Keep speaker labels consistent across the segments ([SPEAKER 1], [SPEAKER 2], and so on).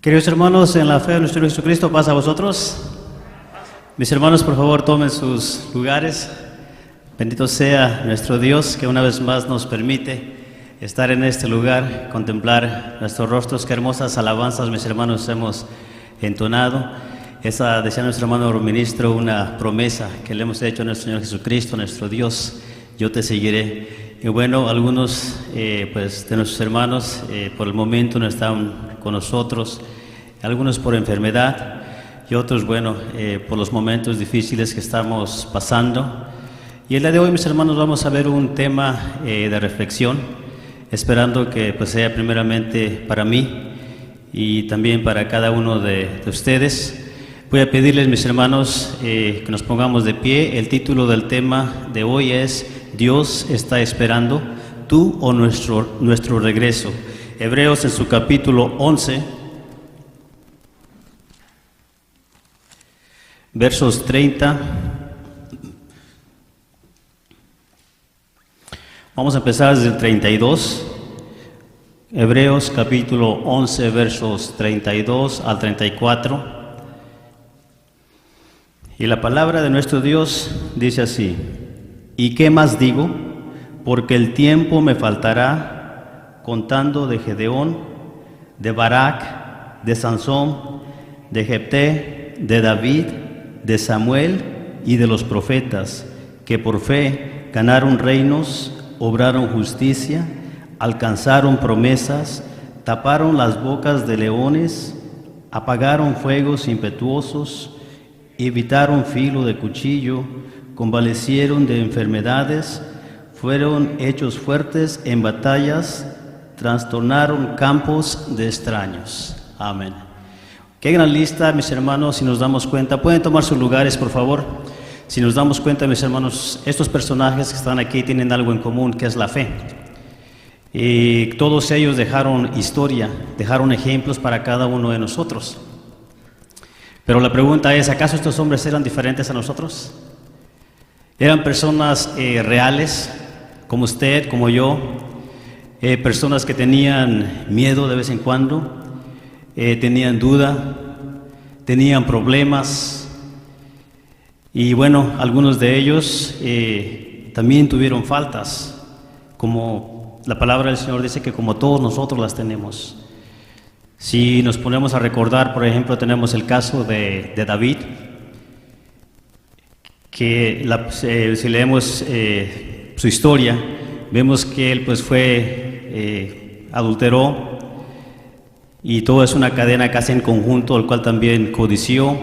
[SPEAKER 1] Queridos hermanos, en la fe de nuestro Señor Jesucristo, paz a vosotros. Mis hermanos, por favor, tomen sus lugares. Bendito sea nuestro Dios, que una vez más nos permite estar en este lugar, contemplar nuestros rostros. Qué hermosas alabanzas, mis hermanos, hemos entonado. Esa, decía nuestro hermano ministro, una promesa que le hemos hecho a nuestro Señor Jesucristo, nuestro Dios: yo te seguiré. Y bueno, algunos pues de nuestros hermanos por el momento no están con nosotros, algunos por enfermedad y otros, bueno, por los momentos difíciles que estamos pasando. Y el día de hoy, mis hermanos, vamos a ver un tema de reflexión, esperando que pues sea primeramente para mí y también para cada uno de ustedes. Voy a pedirles, mis hermanos, que nos pongamos de pie. El título del tema de hoy es Dios está esperando, tú o nuestro regreso. Hebreos en su capítulo 11, versos 30. Vamos a empezar desde el 32. Hebreos capítulo 11, versos 32 al 34. Y la palabra de nuestro Dios dice así: ¿y qué más digo? Porque el tiempo me faltará, contando de Gedeón, de Barak, de Sansón, de Jefté, de David, de Samuel y de los profetas, que por fe ganaron reinos, obraron justicia, alcanzaron promesas, taparon las bocas de leones, apagaron fuegos impetuosos, evitaron filo de cuchillo, convalecieron de enfermedades, fueron hechos fuertes en batallas, trastornaron campos de extraños. Amén. Qué gran lista, mis hermanos, si nos damos cuenta. Pueden tomar sus lugares, por favor. Si nos damos cuenta, mis hermanos, estos personajes que están aquí tienen algo en común, que es la fe. Y todos ellos dejaron historia, dejaron ejemplos para cada uno de nosotros. Pero la pregunta es, ¿acaso estos hombres eran diferentes a nosotros? Eran personas reales, como usted, como yo, personas que tenían miedo de vez en cuando, tenían duda, tenían problemas, y bueno, algunos de ellos también tuvieron faltas, como la palabra del Señor dice que como todos nosotros las tenemos. Si nos ponemos a recordar, por ejemplo, tenemos el caso de David, que si leemos su historia, vemos que él pues adulteró, y todo es una cadena casi en conjunto, el cual también codició,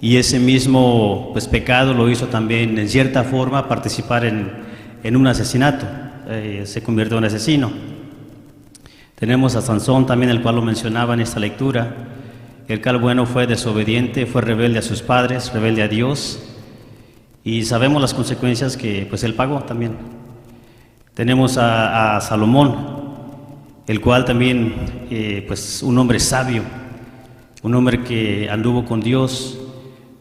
[SPEAKER 1] y ese mismo pues pecado lo hizo también en cierta forma participar en un asesinato, se convirtió en asesino. Tenemos a Sansón también, el cual lo mencionaba en esta lectura, el cual, bueno, fue desobediente, fue rebelde a sus padres, rebelde a Dios, y sabemos las consecuencias que pues él pagó también. Tenemos a Salomón, el cual también pues un hombre sabio, un hombre que anduvo con Dios,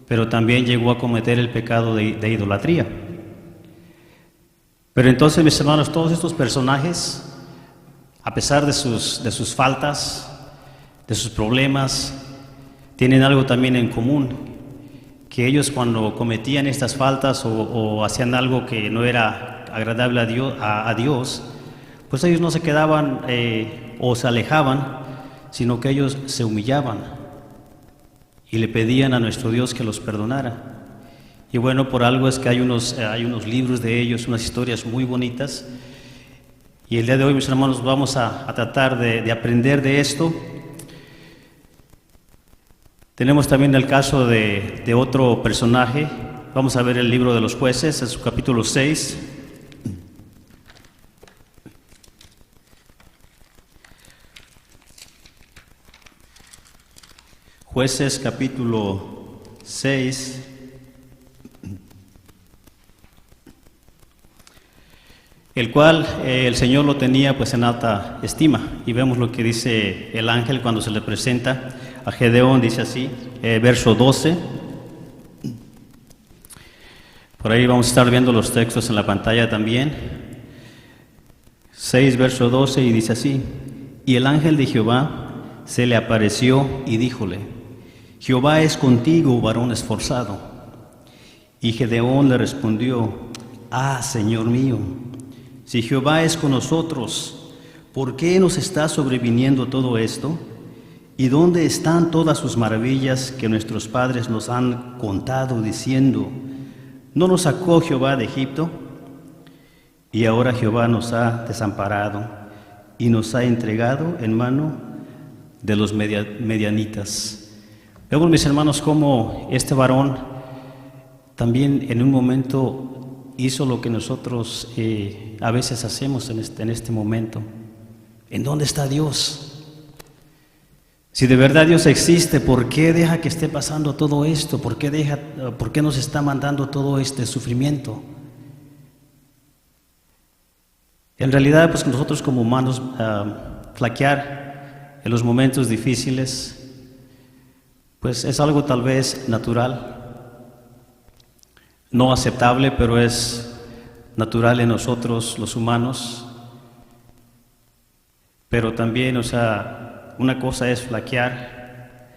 [SPEAKER 1] pero también llegó a cometer el pecado de idolatría. Pero entonces, mis hermanos, todos estos personajes, a pesar de sus faltas, de sus problemas, tienen algo también en común, que ellos cuando cometían estas faltas o hacían algo que no era agradable a Dios, pues ellos no se quedaban o se alejaban, sino que ellos se humillaban y le pedían a nuestro Dios que los perdonara. Y bueno, por algo es que hay unos libros de ellos, unas historias muy bonitas. Y el día de hoy, mis hermanos, vamos a tratar de aprender de esto. Tenemos también el caso de otro personaje. Vamos a ver el libro de los Jueces, en su capítulo 6. Jueces, capítulo 6. El cual el Señor lo tenía pues en alta estima, y vemos lo que dice el ángel cuando se le presenta a Gedeón. Dice así, verso 12. Por ahí vamos a estar viendo los textos en la pantalla también. 6, verso 12, y dice así: y el ángel de Jehová se le apareció y díjole: Jehová es contigo, varón esforzado. Y Gedeón le respondió: Ah, Señor mío, si Jehová es con nosotros, ¿por qué nos está sobreviniendo todo esto? ¿Y dónde están todas sus maravillas que nuestros padres nos han contado, diciendo: ¿no nos sacó Jehová de Egipto? Y ahora Jehová nos ha desamparado y nos ha entregado en mano de los medianitas. Vemos, mis hermanos, cómo este varón también en un momento hizo lo que nosotros a veces hacemos en este momento. ¿En dónde está Dios? Si de verdad Dios existe, ¿por qué deja que esté pasando todo esto? ¿Por qué nos está mandando todo este sufrimiento? En realidad, pues nosotros como humanos, flaquear en los momentos difíciles, pues es algo tal vez natural, no aceptable, pero es natural en nosotros los humanos. Pero también, una cosa es flaquear,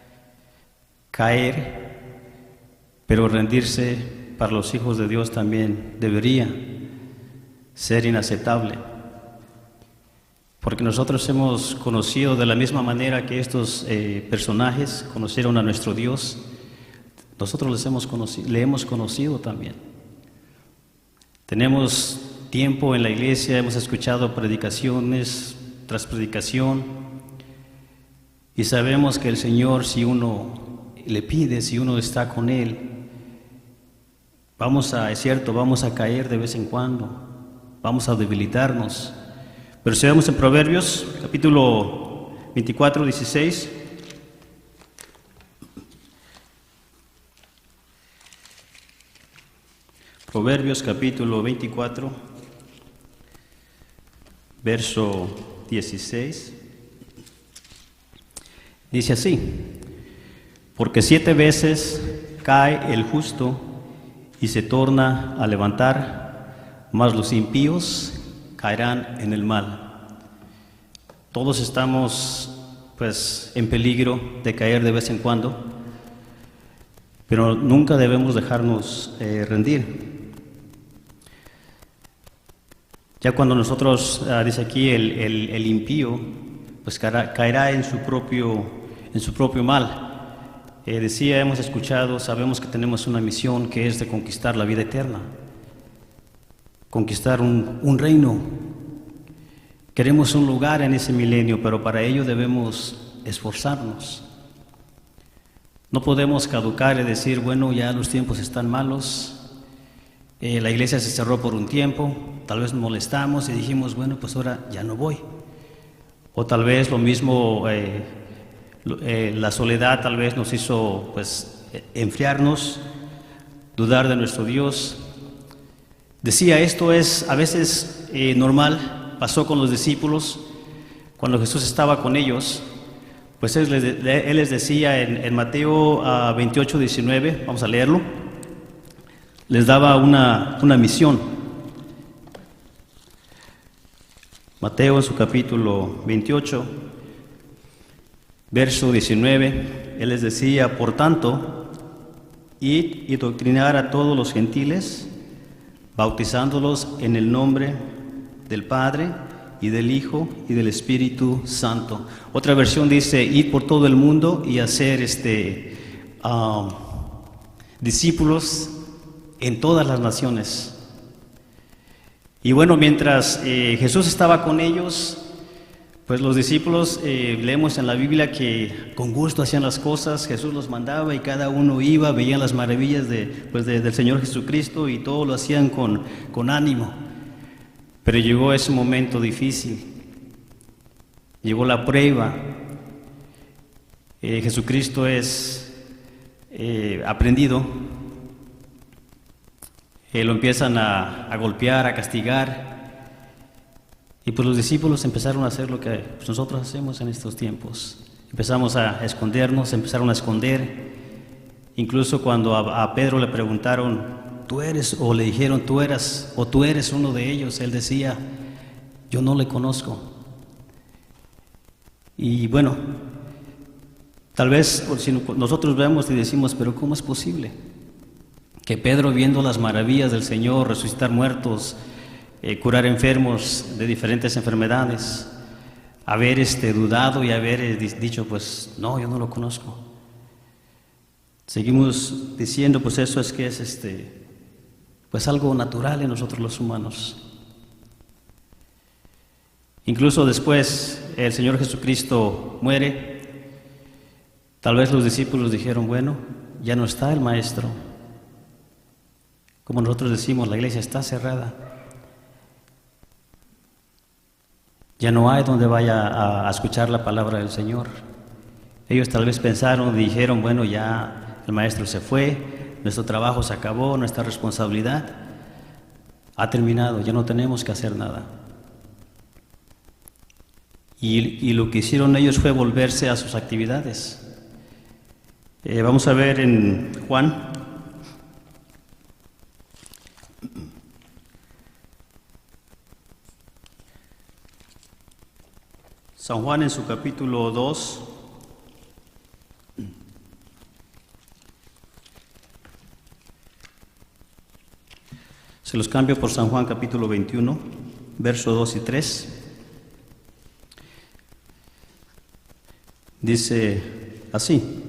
[SPEAKER 1] caer, pero rendirse para los hijos de Dios también debería ser inaceptable. Porque nosotros hemos conocido de la misma manera que estos personajes conocieron a nuestro Dios, nosotros le hemos conocido también. Tenemos tiempo en la iglesia, hemos escuchado predicaciones tras predicación y sabemos que el Señor, si uno le pide, si uno está con Él, vamos a caer de vez en cuando, vamos a debilitarnos. Pero si vemos en Proverbios, capítulo 24, 16. Proverbios, capítulo 24, verso 16. Dice así: porque 7 veces cae el justo y se torna a levantar, mas los impíos caerán en el mal. Todos estamos pues en peligro de caer de vez en cuando, pero nunca debemos dejarnos rendir. Ya cuando nosotros, dice aquí, el impío, pues caerá en su propio mal. Hemos escuchado, sabemos que tenemos una misión que es de conquistar la vida eterna. Conquistar un reino. Queremos un lugar en ese milenio, pero para ello debemos esforzarnos. No podemos caducar y decir, bueno, ya los tiempos están malos, la iglesia se cerró por un tiempo, tal vez nos molestamos y dijimos, bueno, pues ahora ya no voy. O tal vez lo mismo, la soledad tal vez nos hizo pues enfriarnos, dudar de nuestro Dios. Decía, esto es a veces normal, pasó con los discípulos, cuando Jesús estaba con ellos, pues Él les decía en Mateo 28, 19, vamos a leerlo, les daba una misión. Mateo en su capítulo 28, verso 19, Él les decía, por tanto, id y doctrinar a todos los gentiles, bautizándolos en el nombre del Padre y del Hijo y del Espíritu Santo. Otra versión dice, id por todo el mundo y hacer discípulos en todas las naciones. Y bueno, mientras Jesús estaba con ellos, pues los discípulos, leemos en la Biblia que con gusto hacían las cosas, Jesús los mandaba y cada uno iba, veían las maravillas del Señor Jesucristo y todo lo hacían con ánimo. Pero llegó ese momento difícil, llegó la prueba. Jesucristo es aprendido, lo empiezan a golpear, a castigar. Y pues los discípulos empezaron a hacer lo que nosotros hacemos en estos tiempos. Empezamos a escondernos, empezaron a esconder. Incluso cuando a Pedro le preguntaron, ¿tú eres? O le dijeron, tú eres uno de ellos. Él decía, yo no le conozco. Y bueno, Tal vez si nosotros vemos y decimos, pero ¿cómo es posible que Pedro, viendo las maravillas del Señor, resucitar muertos, curar enfermos de diferentes enfermedades, haber dudado y haber dicho, pues no, yo no lo conozco? Seguimos diciendo, pues eso es que es pues algo natural en nosotros los humanos. Incluso después el Señor Jesucristo muere. Tal vez los discípulos dijeron, bueno, ya no está el Maestro. Como nosotros decimos, la iglesia está cerrada. Ya no hay donde vaya a escuchar la palabra del Señor. Ellos tal vez pensaron y dijeron, bueno, ya el Maestro se fue, nuestro trabajo se acabó, nuestra responsabilidad ha terminado, ya no tenemos que hacer nada. Y lo que hicieron ellos fue volverse a sus actividades. Vamos a ver en Juan. San Juan en su capítulo 2. Se los cambio por San Juan capítulo 21, versos 2 y 3. Dice así: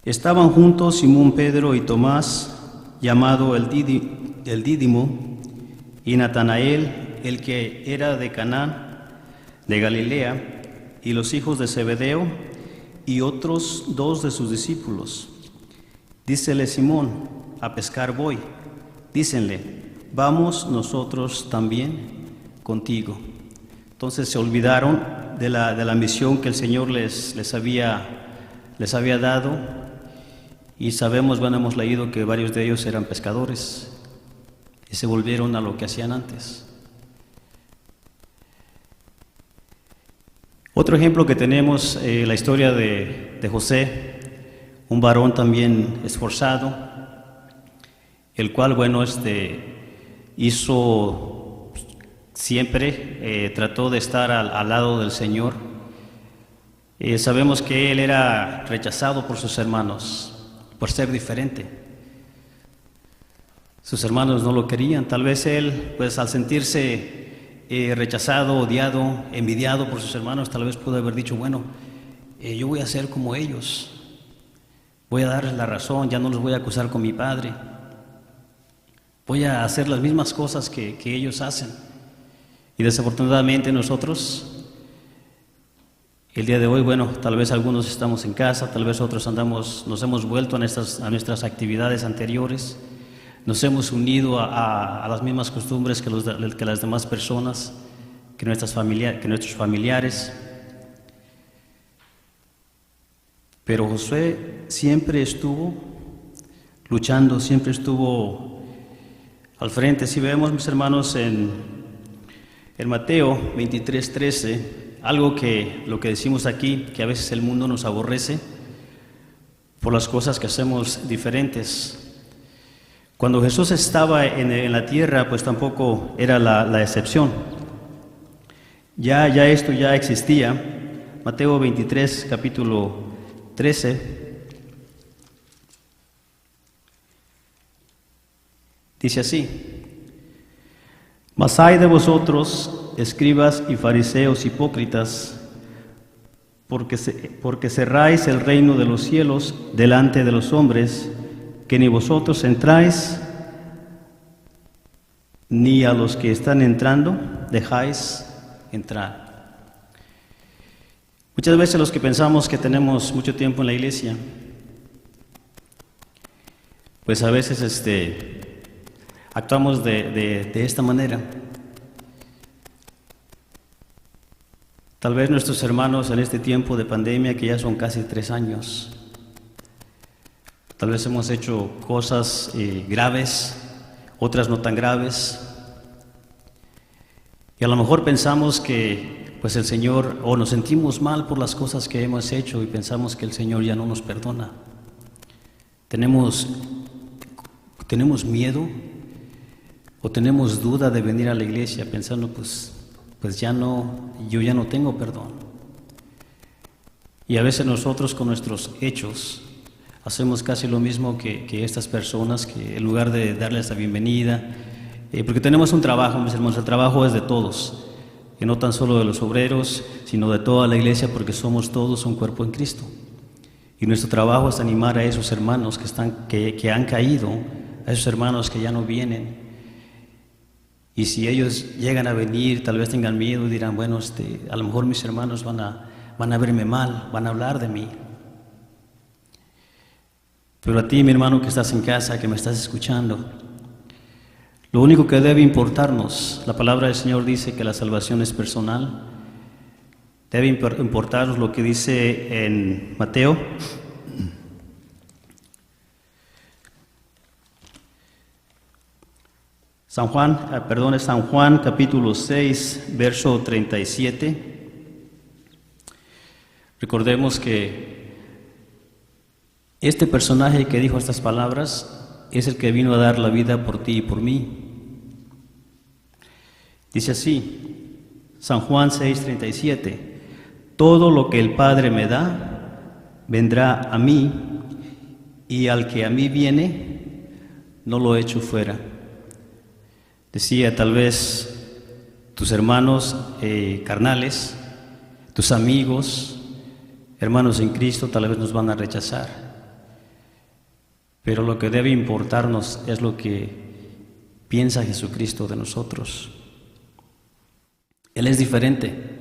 [SPEAKER 1] estaban juntos Simón Pedro y Tomás, llamado el Dídimo, y Natanael, el que era de Caná, de Galilea, y los hijos de Zebedeo, y otros 2 de sus discípulos. Dícele Simón: a pescar voy. Dícenle: vamos nosotros también contigo. Entonces se olvidaron de la misión que el Señor les había dado, y sabemos, bueno, hemos leído que varios de ellos eran pescadores y se volvieron a lo que hacían antes. Otro ejemplo que tenemos, la historia de José, un varón también esforzado, el cual, bueno, hizo siempre, trató de estar al lado del Señor. Sabemos que él era rechazado por sus hermanos, por ser diferente. Sus hermanos no lo querían. Tal vez él, pues al sentirse rechazado, odiado, envidiado por sus hermanos, tal vez pudo haber dicho, bueno, yo voy a ser como ellos, voy a darles la razón, ya no los voy a acusar con mi padre, voy a hacer las mismas cosas que ellos hacen. Y desafortunadamente nosotros, el día de hoy, bueno, tal vez algunos estamos en casa, tal vez otros nos hemos vuelto a nuestras actividades anteriores, nos hemos unido a las mismas costumbres que las demás personas, que nuestros familiares. Pero Josué siempre estuvo luchando, siempre estuvo al frente. Si vemos, mis hermanos, en Mateo 23:13, lo que decimos aquí, que a veces el mundo nos aborrece por las cosas que hacemos diferentes. Cuando Jesús estaba en la tierra, pues tampoco era la excepción. Ya esto ya existía. Mateo 23, capítulo 13, dice así: mas ay de vosotros, escribas y fariseos hipócritas, porque cerráis el reino de los cielos delante de los hombres, que ni vosotros entráis, ni a los que están entrando dejáis entrar. Muchas veces los que pensamos que tenemos mucho tiempo en la iglesia, pues a veces actuamos de esta manera. Tal vez nuestros hermanos en este tiempo de pandemia, que ya son casi 3 años, tal vez hemos hecho cosas graves, otras no tan graves, y a lo mejor pensamos que pues el Señor, o nos sentimos mal por las cosas que hemos hecho y pensamos que el Señor ya no nos perdona. Tenemos miedo o tenemos duda de venir a la iglesia pensando, pues yo ya no tengo perdón. Y a veces nosotros con nuestros hechos hacemos casi lo mismo que estas personas, que en lugar de darles la bienvenida, porque tenemos un trabajo, mis hermanos, el trabajo es de todos, y no tan solo de los obreros, sino de toda la iglesia, porque somos todos un cuerpo en Cristo. Y nuestro trabajo es animar a esos hermanos que han caído, a esos hermanos que ya no vienen. Y si ellos llegan a venir, tal vez tengan miedo y dirán, bueno, a lo mejor mis hermanos van a verme mal, van a hablar de mí. Pero a ti, mi hermano que estás en casa, que me estás escuchando, lo único que debe importarnos, la palabra del Señor dice que la salvación es personal. Debe importarnos lo que dice en Mateo. Es San Juan capítulo 6, verso 37. Recordemos que este personaje que dijo estas palabras es el que vino a dar la vida por ti y por mí. Dice así, San Juan 6:37, todo lo que el Padre me da, vendrá a mí, y al que a mí viene, no lo echo fuera. Decía, tal vez tus hermanos carnales, tus amigos, hermanos en Cristo, tal vez nos van a rechazar. Pero lo que debe importarnos es lo que piensa Jesucristo de nosotros. Él es diferente.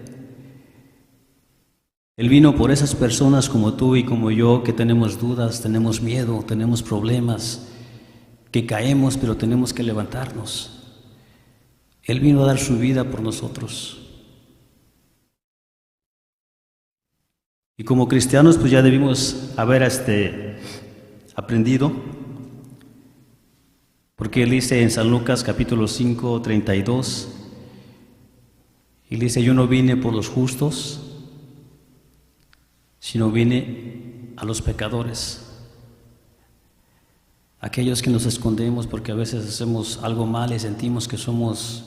[SPEAKER 1] Él vino por esas personas como tú y como yo, que tenemos dudas, tenemos miedo, tenemos problemas, que caemos pero tenemos que levantarnos. Él vino a dar su vida por nosotros. Y como cristianos pues ya debimos haber aprendido, porque él dice en San Lucas capítulo 5, 32, y dice, yo no vine por los justos, sino vine a los pecadores, aquellos que nos escondemos porque a veces hacemos algo mal y sentimos que somos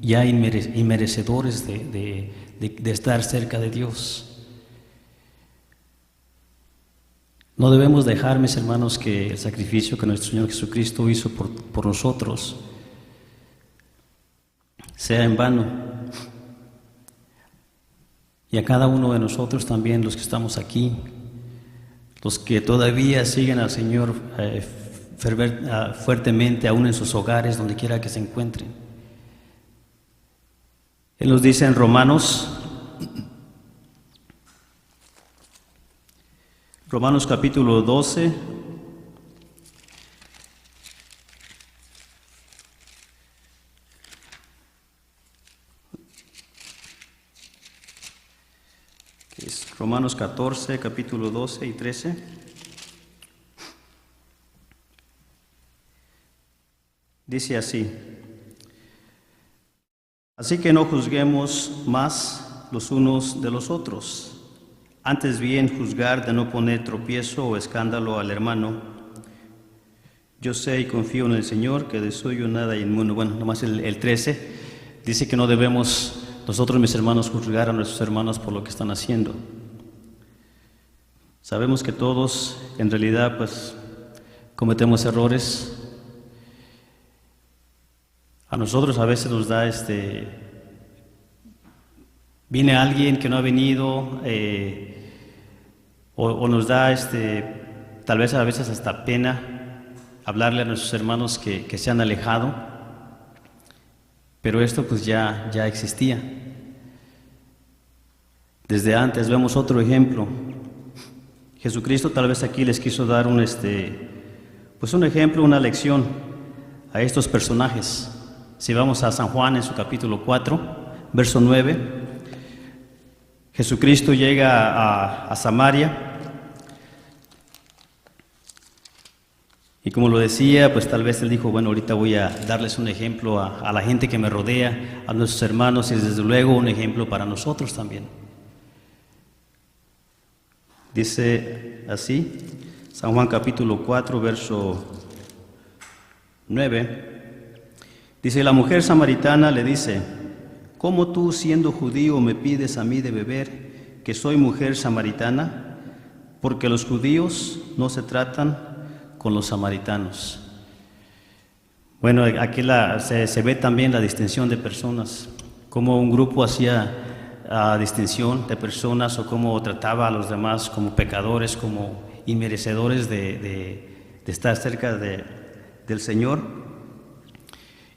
[SPEAKER 1] ya inmerecedores de estar cerca de Dios. No debemos dejar, mis hermanos, que el sacrificio que nuestro Señor Jesucristo hizo por nosotros sea en vano. Y a cada uno de nosotros también, los que estamos aquí, los que todavía siguen al Señor fuertemente, aún en sus hogares, donde quiera que se encuentren. Él nos dice en Romanos capítulo 12, que es Romanos 14, capítulo 12 y 13. Dice así: así que no juzguemos más los unos de los otros. Antes bien, juzgar de no poner tropiezo o escándalo al hermano. Yo sé y confío en el Señor que de suyo nada inmundo. Bueno, nomás el 13 dice que no debemos nosotros, mis hermanos, juzgar a nuestros hermanos por lo que están haciendo. Sabemos que todos, en realidad, pues, cometemos errores. A nosotros a veces nos da viene alguien que no ha venido, o nos da tal vez a veces hasta pena hablarle a nuestros hermanos que se han alejado, pero esto pues ya existía. Desde antes vemos otro ejemplo. Jesucristo tal vez aquí les quiso dar un ejemplo, una lección a estos personajes. Si vamos a San Juan en su capítulo 4, verso 9, Jesucristo llega a Samaria. Y como lo decía, pues tal vez él dijo, bueno, ahorita voy a darles un ejemplo a la gente que me rodea, a nuestros hermanos, y desde luego un ejemplo para nosotros también. Dice así, San Juan capítulo 4, verso 9, dice, la mujer samaritana le dice, ¿cómo tú, siendo judío, me pides a mí de beber, que soy mujer samaritana, porque los judíos no se tratan con los samaritanos. Bueno, aquí se ve también la distinción de personas, cómo un grupo hacía distinción de personas o cómo trataba a los demás como pecadores, como inmerecedores de estar cerca del Señor.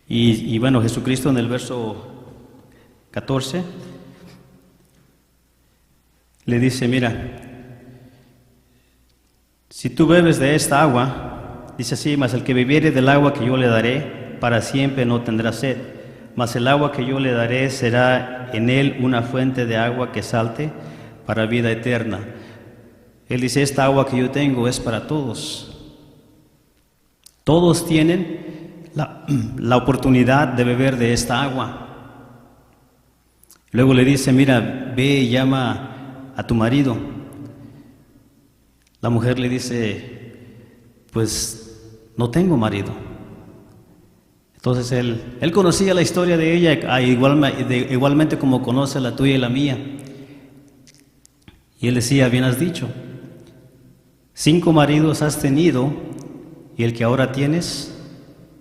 [SPEAKER 1] Y bueno, Jesucristo en el verso 14 le dice, mira, si tú bebes de esta agua, dice así, mas el que bebiere del agua que yo le daré, para siempre no tendrá sed, mas el agua que yo le daré será en él una fuente de agua que salte para vida eterna. Él dice, esta agua que yo tengo es para todos. Todos tienen la oportunidad de beber de esta agua. Luego le dice, mira, ve y llama a tu marido. La mujer le dice, pues no tengo marido. Entonces él conocía la historia de ella igualmente como conoce la tuya y la mía. Y él decía, bien has dicho, 5 maridos has tenido y el que ahora tienes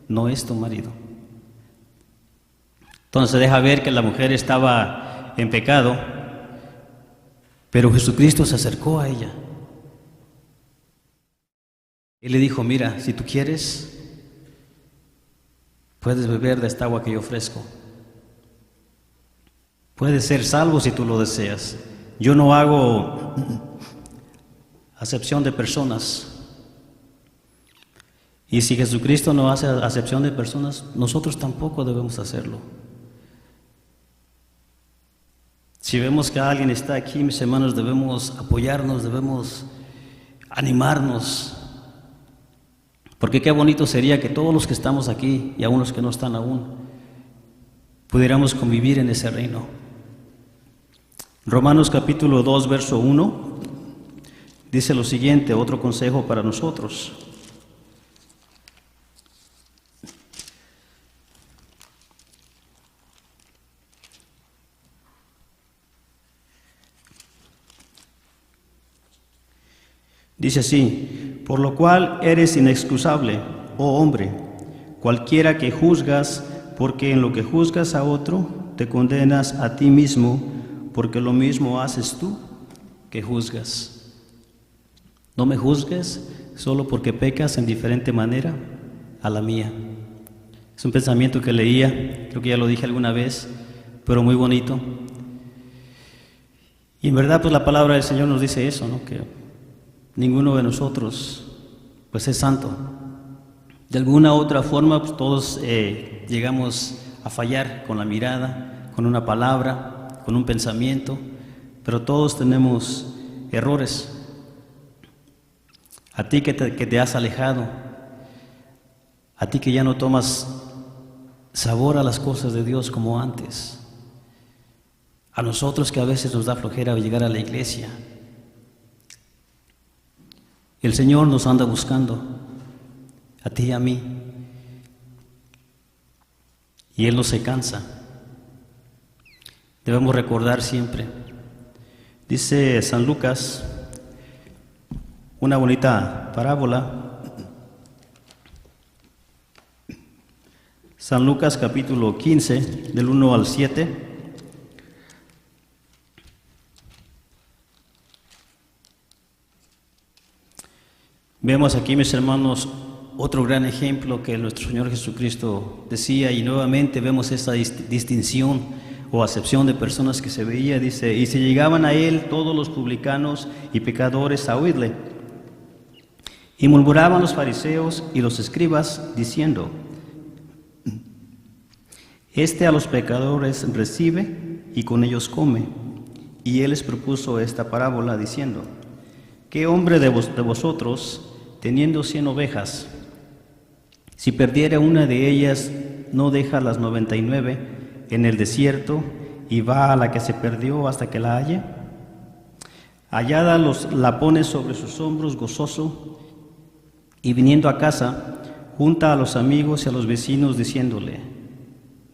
[SPEAKER 1] no es tu marido. Entonces deja ver que la mujer estaba en pecado, pero Jesucristo se acercó a ella. Él le dijo, mira, si tú quieres, puedes beber de esta agua que yo ofrezco. Puedes ser salvo si tú lo deseas. Yo no hago acepción de personas. Y si Jesucristo no hace acepción de personas, nosotros tampoco debemos hacerlo. Si vemos que alguien está aquí, mis hermanos, debemos apoyarnos, debemos animarnos. Porque qué bonito sería que todos los que estamos aquí, y aún los que no están aún, pudiéramos convivir en ese reino. Romanos capítulo 2, verso 1, dice lo siguiente, otro consejo para nosotros. Dice así, por lo cual eres inexcusable, oh hombre, cualquiera que juzgas, porque en lo que juzgas a otro, te condenas a ti mismo, porque lo mismo haces tú que juzgas. No me juzgues solo porque pecas en diferente manera a la mía. Es un pensamiento que leía, creo que ya lo dije alguna vez, pero muy bonito. Y en verdad, pues la palabra del Señor nos dice eso, ¿no? Que ninguno de nosotros pues es santo. De alguna u otra forma pues todos llegamos a fallar con la mirada, con una palabra, con un pensamiento, pero todos tenemos errores. A ti que te has alejado, a ti que ya no tomas sabor a las cosas de Dios como antes, a nosotros que a veces nos da flojera llegar a la iglesia. El Señor nos anda buscando, a ti y a mí, y Él no se cansa. Debemos recordar siempre. Dice San Lucas, una bonita parábola. San Lucas capítulo 15, del 1 al 7. Vemos aquí, mis hermanos, otro gran ejemplo que nuestro Señor Jesucristo decía, y nuevamente vemos esta distinción o acepción de personas que se veía. Dice, y se llegaban a él todos los publicanos y pecadores a oírle, y murmuraban los fariseos y los escribas, diciendo, este a los pecadores recibe y con ellos come. Y él les propuso esta parábola, diciendo, ¿qué hombre de vosotros, teniendo 100 ovejas, si perdiere una de ellas, no deja las 99 en el desierto y va a la que se perdió hasta que la halle? Hallada la pone sobre sus hombros gozoso, y viniendo a casa, junta a los amigos y a los vecinos, diciéndole,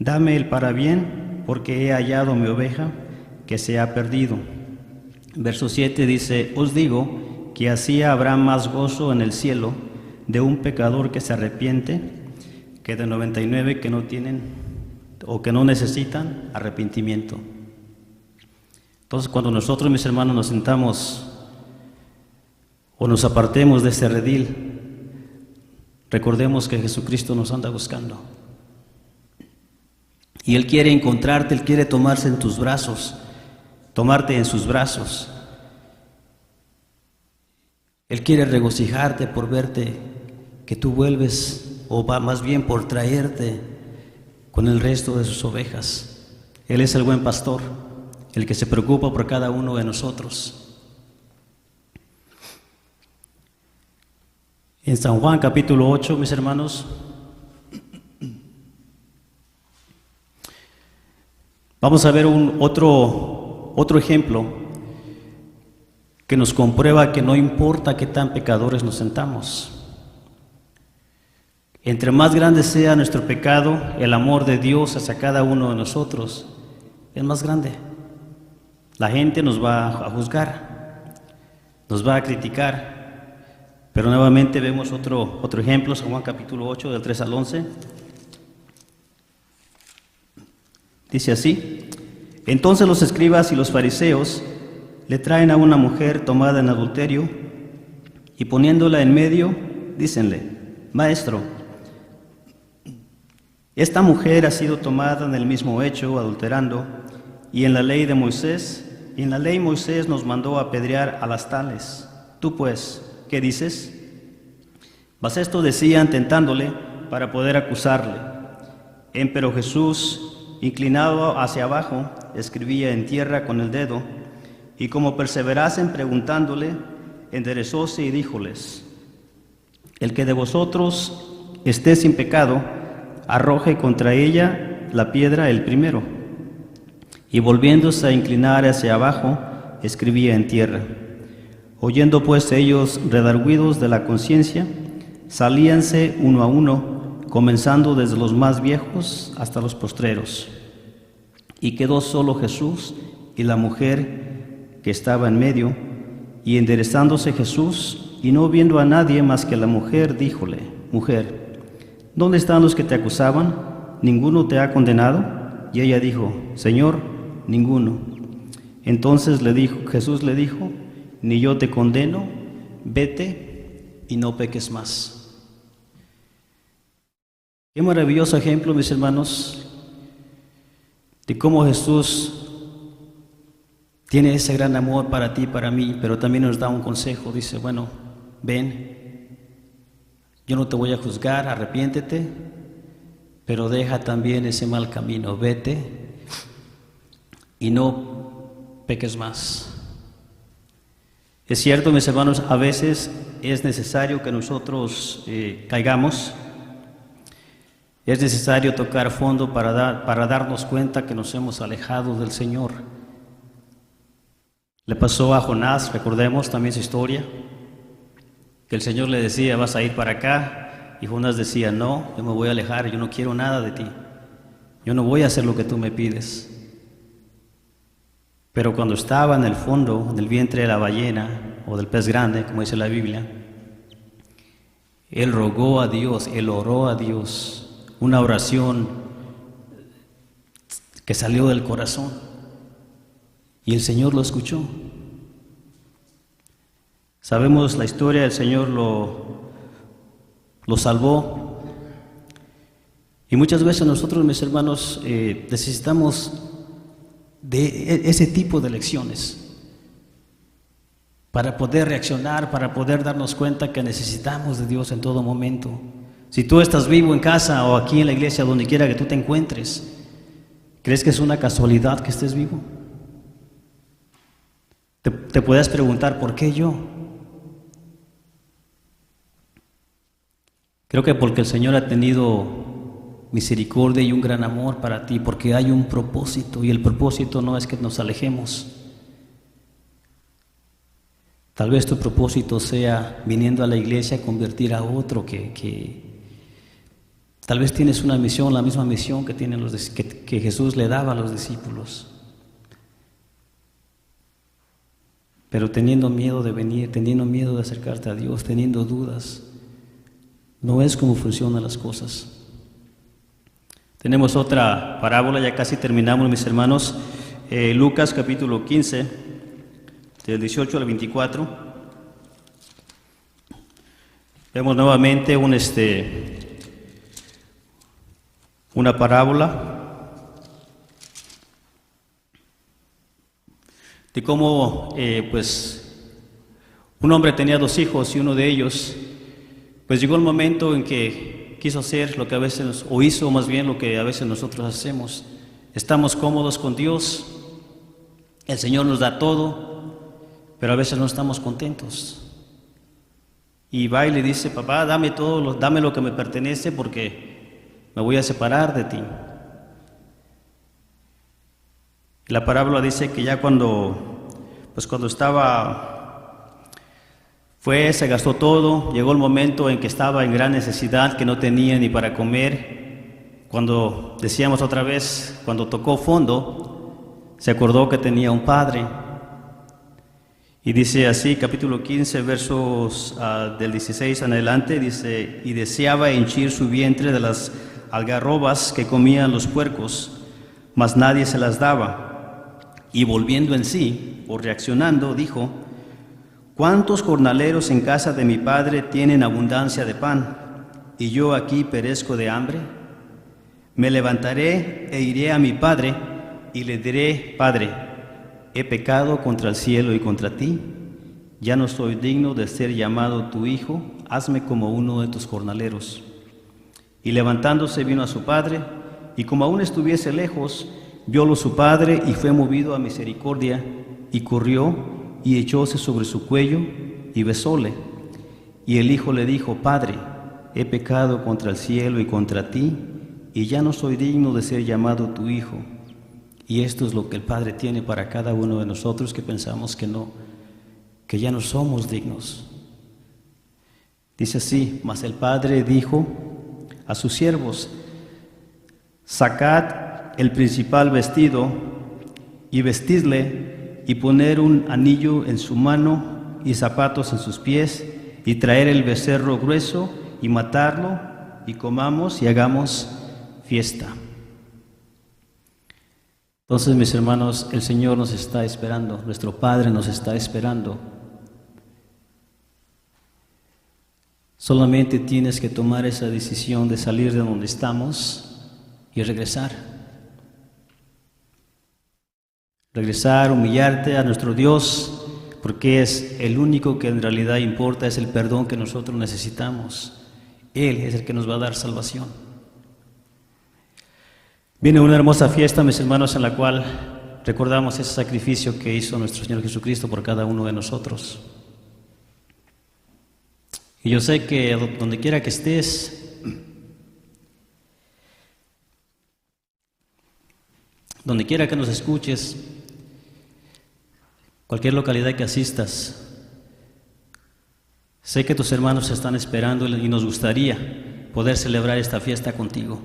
[SPEAKER 1] dame el parabién, porque he hallado mi oveja que se ha perdido. Verso 7 dice, os digo que así habrá más gozo en el cielo de un pecador que se arrepiente que de 99 que no tienen o que no necesitan arrepentimiento. Entonces, cuando nosotros, mis hermanos, nos sentamos o nos apartemos de este redil, recordemos que Jesucristo nos anda buscando. Y Él quiere encontrarte, Él quiere tomarse en tus brazos, tomarte en sus brazos. Él quiere regocijarte por verte, que tú vuelves, o va más bien por traerte con el resto de sus ovejas. Él es el buen pastor, el que se preocupa por cada uno de nosotros. En San Juan capítulo 8, mis hermanos, vamos a ver otro ejemplo que nos comprueba que no importa qué tan pecadores nos sentamos. Entre más grande sea nuestro pecado, el amor de Dios hacia cada uno de nosotros es más grande. La gente nos va a juzgar, nos va a criticar. Pero nuevamente vemos otro ejemplo, San Juan capítulo 8, del 3 al 11. Dice así: entonces los escribas y los fariseos le traen a una mujer tomada en adulterio y poniéndola en medio, dícenle: Maestro, esta mujer ha sido tomada en el mismo hecho, adulterando, y en la ley Moisés nos mandó apedrear a las tales. Tú pues, ¿qué dices? Mas esto decían tentándole para poder acusarle. Empero Jesús, inclinado hacia abajo, escribía en tierra con el dedo, y como perseverasen preguntándole, enderezóse y díjoles: el que de vosotros esté sin pecado, arroje contra ella la piedra el primero. Y volviéndose a inclinar hacia abajo, escribía en tierra. Oyendo pues ellos redargüidos de la conciencia, salíanse uno a uno, comenzando desde los más viejos hasta los postreros. Y quedó solo Jesús y la mujer que estaba en medio, y enderezándose Jesús, y no viendo a nadie más que la mujer, díjole: Mujer, ¿dónde están los que te acusaban? ¿Ninguno te ha condenado? Y ella dijo: Señor, ninguno. Entonces Jesús le dijo: ni yo te condeno, vete y no peques más. Qué maravilloso ejemplo, mis hermanos, de cómo Jesús tiene ese gran amor para ti y para mí, pero también nos da un consejo. Dice: bueno, ven, yo no te voy a juzgar, arrepiéntete, pero deja también ese mal camino, vete y no peques más. Es cierto, mis hermanos, a veces es necesario que nosotros caigamos, es necesario tocar fondo para darnos cuenta que nos hemos alejado del Señor. Le pasó a Jonás, recordemos también su historia, que el Señor le decía: vas a ir para acá, y Jonás decía: no, yo me voy a alejar, yo no quiero nada de ti, yo no voy a hacer lo que tú me pides. Pero cuando estaba en el fondo, en el vientre de la ballena o del pez grande, como dice la Biblia, él rogó a Dios, él oró a Dios, una oración que salió del corazón, y el Señor lo escuchó. Sabemos la historia, el Señor lo salvó, y muchas veces nosotros, mis hermanos, necesitamos de ese tipo de lecciones para poder reaccionar, para poder darnos cuenta que necesitamos de Dios en todo momento. Si tú estás vivo en casa o aquí en la iglesia, donde quiera que tú te encuentres, ¿crees que es una casualidad que estés vivo? Te puedes preguntar: ¿por qué yo? Creo que porque el Señor ha tenido misericordia y un gran amor para ti, porque hay un propósito, y el propósito no es que nos alejemos. Tal vez tu propósito sea, viniendo a la iglesia, convertir a otro que tal vez tienes una misión, la misma misión que que Jesús le daba a los discípulos. pero teniendo miedo de venir, teniendo miedo de acercarte a Dios, teniendo dudas. No es como funcionan las cosas. Tenemos otra parábola, ya casi terminamos, mis hermanos. Lucas capítulo 15, del 18 al 24. Vemos nuevamente una parábola de cómo un hombre tenía 2 hijos y uno de ellos pues llegó el momento en que quiso hacer lo que a veces, o hizo más bien lo que a veces nosotros hacemos. Estamos cómodos con Dios, el Señor nos da todo, pero a veces no estamos contentos. Y va y le dice: papá, dame todo, dame lo que me pertenece porque me voy a separar de ti. La parábola dice que ya cuando se gastó todo, llegó el momento en que estaba en gran necesidad, que no tenía ni para comer. Cuando decíamos otra vez, cuando tocó fondo, se acordó que tenía un padre. Y dice así, capítulo 15, versos del 16 en adelante, dice: y deseaba henchir su vientre de las algarrobas que comían los puercos, mas nadie se las daba. Y volviendo en sí, o reaccionando, dijo: ¿cuántos jornaleros en casa de mi padre tienen abundancia de pan, y yo aquí perezco de hambre? Me levantaré e iré a mi padre, y le diré: Padre, he pecado contra el cielo y contra ti, ya no soy digno de ser llamado tu hijo, hazme como uno de tus jornaleros. Y levantándose vino a su padre, y como aún estuviese lejos, viólo su padre, y fue movido a misericordia, y corrió, y echóse sobre su cuello, y besóle. Y el hijo le dijo: Padre, he pecado contra el cielo y contra ti, y ya no soy digno de ser llamado tu hijo. Y esto es lo que el Padre tiene para cada uno de nosotros que pensamos que ya no somos dignos. Dice así: mas el Padre dijo a sus siervos: sacad el principal vestido y vestidle, y poner un anillo en su mano y zapatos en sus pies, y traer el becerro grueso y matarlo, y comamos y hagamos fiesta. Entonces, mis hermanos, el Señor nos está esperando, nuestro Padre nos está esperando. Solamente tienes que tomar esa decisión de salir de donde estamos y regresar. Regresar, humillarte a nuestro Dios, porque es el único que en realidad importa, es el perdón que nosotros necesitamos. Él es el que nos va a dar salvación. Viene una hermosa fiesta, mis hermanos, en la cual recordamos ese sacrificio que hizo nuestro Señor Jesucristo por cada uno de nosotros. Y yo sé que donde quiera que estés, donde quiera que nos escuches, cualquier localidad que asistas, sé que tus hermanos están esperando y nos gustaría poder celebrar esta fiesta contigo.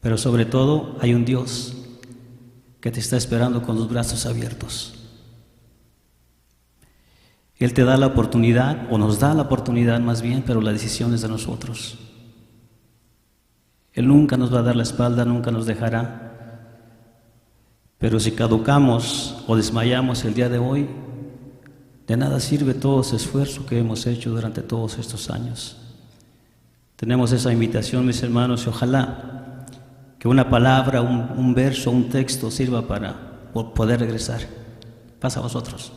[SPEAKER 1] Pero sobre todo hay un Dios que te está esperando con los brazos abiertos. Él te da la oportunidad, o nos da la oportunidad más bien, pero la decisión es de nosotros. Él nunca nos va a dar la espalda, nunca nos dejará. Pero si caducamos o desmayamos el día de hoy, de nada sirve todo ese esfuerzo que hemos hecho durante todos estos años. Tenemos esa invitación, mis hermanos, y ojalá que una palabra, un verso, un texto sirva para poder regresar. Pasa a vosotros.